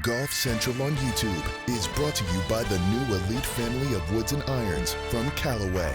Golf Central on YouTube is brought to you by the new elite family of woods and irons from Callaway.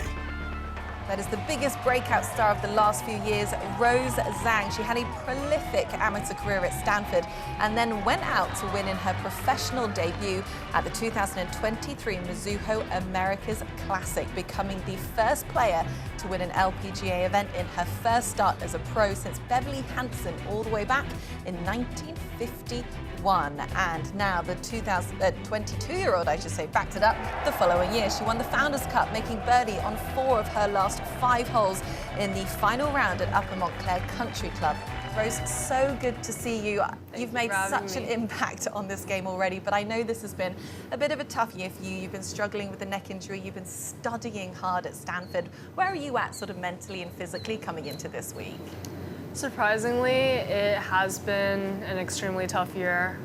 That is the biggest breakout star of the last few years, Rose Zhang. She had a prolific amateur career at Stanford and then went out to win in her professional debut at the 2023 Mizuho Americas Classic, becoming the first player to win an LPGA event in her first start as a pro since Beverly Hansen all the way back in 1951. And now the 22-year-old, backed it up the following year. She won the Founders Cup, making birdie on 4 of her last 5 holes in the final round at Upper Montclair Country Club. Rose, so good to see you. You've made such an impact on this game already, but I know this has been a bit of a tough year for you. You've been struggling with a neck injury. You've been studying hard at Stanford. Where are you at sort of mentally and physically coming into this week? Surprisingly, it has been an extremely tough year.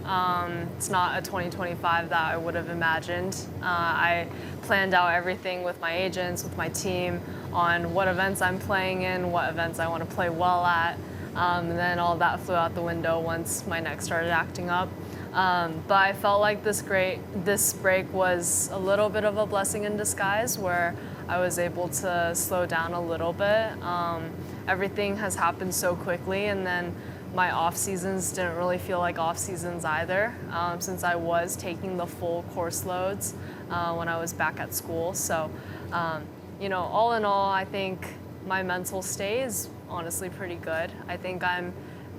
It's not a 2025 that I would have imagined. I planned out everything with my agents, with my team, on what events I'm playing in, what events I want to play well at. And then all that flew out the window once my neck started acting up. But I felt like this break was a little bit of a blessing in disguise, where I was able to slow down a little bit. Everything has happened so quickly, and then my off seasons didn't really feel like off seasons either, since I was taking the full course loads when I was back at school. So, all in all, I think my mental stay is honestly pretty good. I think I'm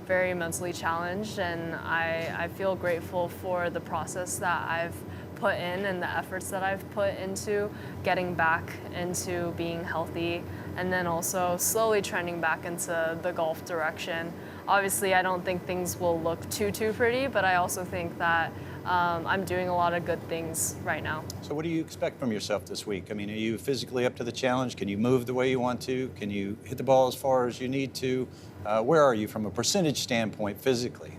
very mentally challenged, and I feel grateful for the process that I've put in and the efforts that I've put into getting back into being healthy, and then also slowly trending back into the golf direction. Obviously, I don't think things will look too pretty, but I also think that I'm doing a lot of good things right now. So what do you expect from yourself this week? I mean, are you physically up to the challenge? Can you move the way you want to? Can you hit the ball as far as you need to? Where are you from a percentage standpoint physically?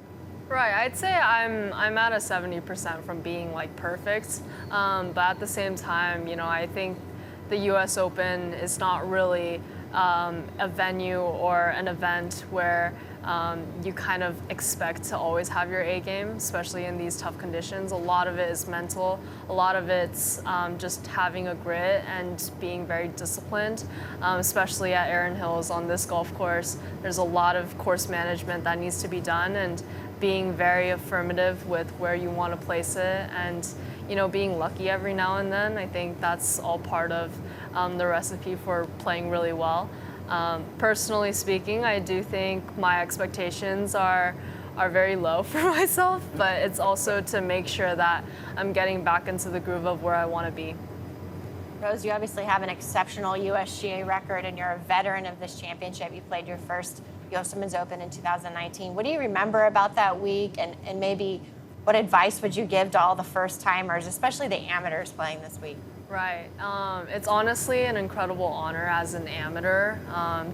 Right, I'd say I'm at a 70% from being like perfect, but at the same time, I think the U.S. Open is not really a venue or an event where you kind of expect to always have your A game, especially in these tough conditions. A lot of it is mental. A lot of it's just having a grit and being very disciplined, especially at Erin Hills on this golf course. There's a lot of course management that needs to be done, and being very affirmative with where you want to place it, and being lucky every now and then. I think that's all part of the recipe for playing really well. Personally speaking, I do think my expectations are very low for myself, but it's also to make sure that I'm getting back into the groove of where I want to be. Rose, you obviously have an exceptional USGA record, and you're a veteran of this championship. You played your first US Women's Open in 2019. What do you remember about that week, and maybe what advice would you give to all the first-timers, especially the amateurs playing this week? Right. It's honestly an incredible honor as an amateur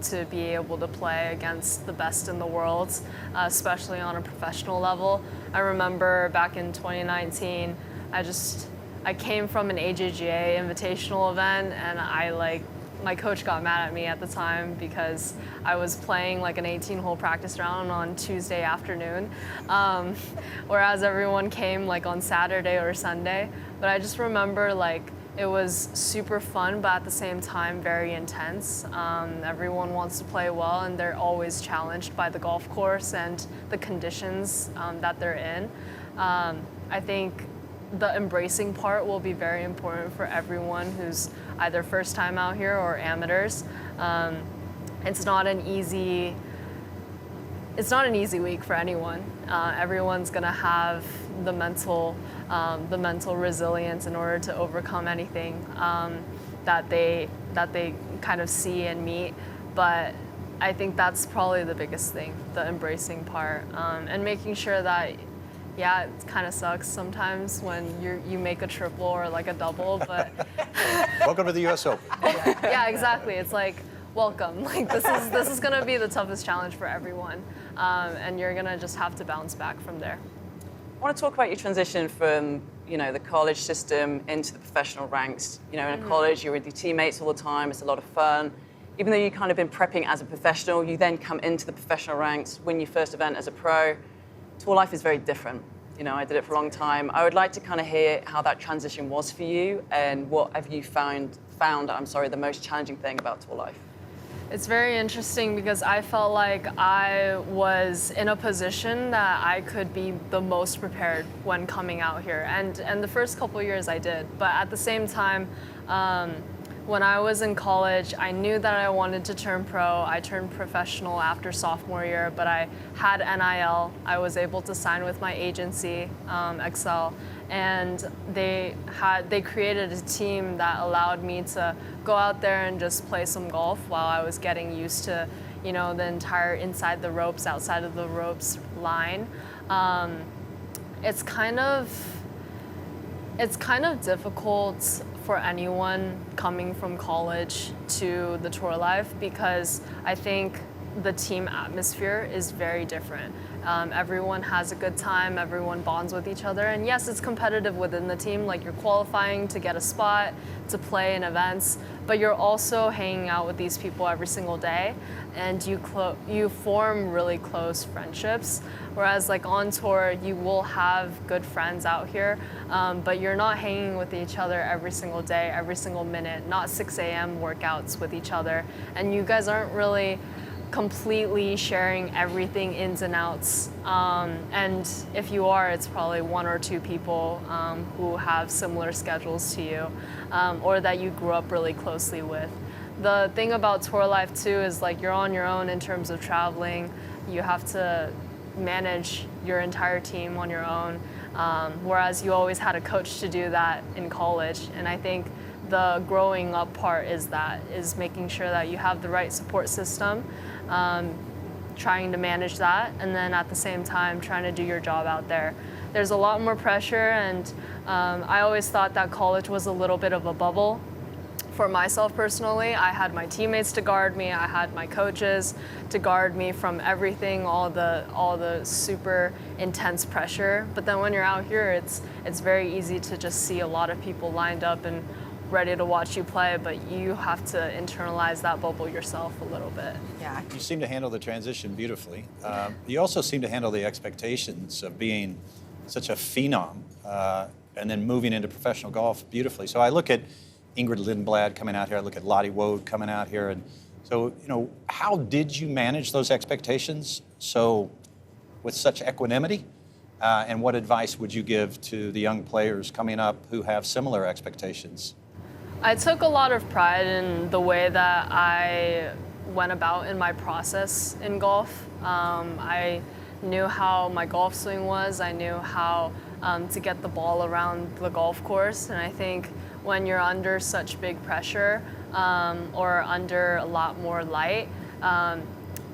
to be able to play against the best in the world, especially on a professional level. I remember back in 2019, I came from an AJGA invitational event, and my coach got mad at me at the time because I was playing like an 18-hole practice round on Tuesday afternoon, whereas everyone came like on Saturday or Sunday. But I just remember it was super fun, but at the same time very intense. Everyone wants to play well, and they're always challenged by the golf course and the conditions that they're in. I think the embracing part will be very important for everyone who's either first time out here or amateurs. It's not an easy week for anyone. Everyone's gonna have the mental resilience in order to overcome anything that they kind of see and meet. But I think that's probably the biggest thing, the embracing part, and making sure that, yeah, it kind of sucks sometimes when you make a triple or like a double, but welcome to the U.S. Open. Yeah, exactly. It's like, welcome. Like this is gonna be the toughest challenge for everyone, and you're gonna just have to bounce back from there. I want to talk about your transition from the college system into the professional ranks. In a college, you're with your teammates all the time. It's a lot of fun. Even though you've kind of been prepping as a professional, you then come into the professional ranks, win your first event as a pro. Tour life is very different. You know, I did it for a long time. I would like to kind of hear how that transition was for you, and what have you found the most challenging thing about tour life? It's very interesting because I felt like I was in a position that I could be the most prepared when coming out here. And the first couple of years I did. But at the same time, when I was in college, I knew that I wanted to turn pro. I turned professional after sophomore year, but I had NIL. I was able to sign with my agency, Excel, and they created a team that allowed me to go out there and just play some golf while I was getting used to, you know, the entire inside the ropes, outside of the ropes line. It's kind of difficult for anyone coming from college to the tour life, because I think the team atmosphere is very different. Everyone has a good time, everyone bonds with each other, and yes, it's competitive within the team, like you're qualifying to get a spot, to play in events, but you're also hanging out with these people every single day, and you form really close friendships. Whereas like on tour, you will have good friends out here, but you're not hanging with each other every single day, every single minute, not 6 a.m. workouts with each other, and you guys aren't really completely sharing everything ins and outs. And if you are, it's probably one or two people who have similar schedules to you, or that you grew up really closely with. The thing about tour life too is like you're on your own in terms of traveling. You have to manage your entire team on your own, whereas you always had a coach to do that in college. And I think the growing up part is making sure that you have the right support system, trying to manage that, and then at the same time trying to do your job out there. There's a lot more pressure, and I always thought that college was a little bit of a bubble. For myself personally, I had my teammates to guard me, I had my coaches to guard me from everything, all the super intense pressure. But then when you're out here, it's very easy to just see a lot of people lined up and ready to watch you play, but you have to internalize that bubble yourself a little bit. Yeah. You seem to handle the transition beautifully. You also seem to handle the expectations of being such a phenom and then moving into professional golf beautifully. So I look at Ingrid Lindblad coming out here, I look at Lottie Wode coming out here, and so, you know, how did you manage those expectations so with such equanimity? And what advice would you give to the young players coming up who have similar expectations? I took a lot of pride in the way that I went about in my process in golf. I knew how my golf swing was. I knew how to get the ball around the golf course. And I think when you're under such big pressure or under a lot more light,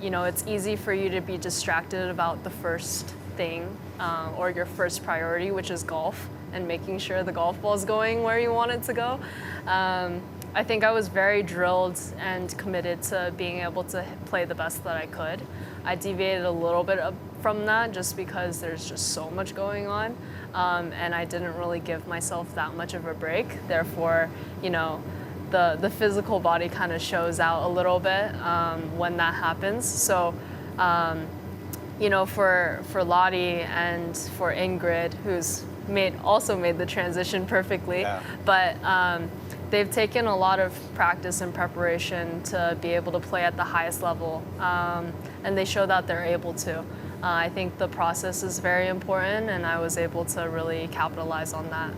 you know, it's easy for you to be distracted about the first thing or your first priority, which is golf, and making sure the golf ball is going where you want it to go. I think I was very drilled and committed to being able to play the best that I could. I deviated a little bit from that just because there's just so much going on, and I didn't really give myself that much of a break. Therefore, you know, the physical body kind of shows out a little bit when that happens. So, you know, for Lottie and for Ingrid, who's also made the transition perfectly, yeah. But they've taken a lot of practice and preparation to be able to play at the highest level, and they show that they're able to. I think the process is very important, and I was able to really capitalize on that.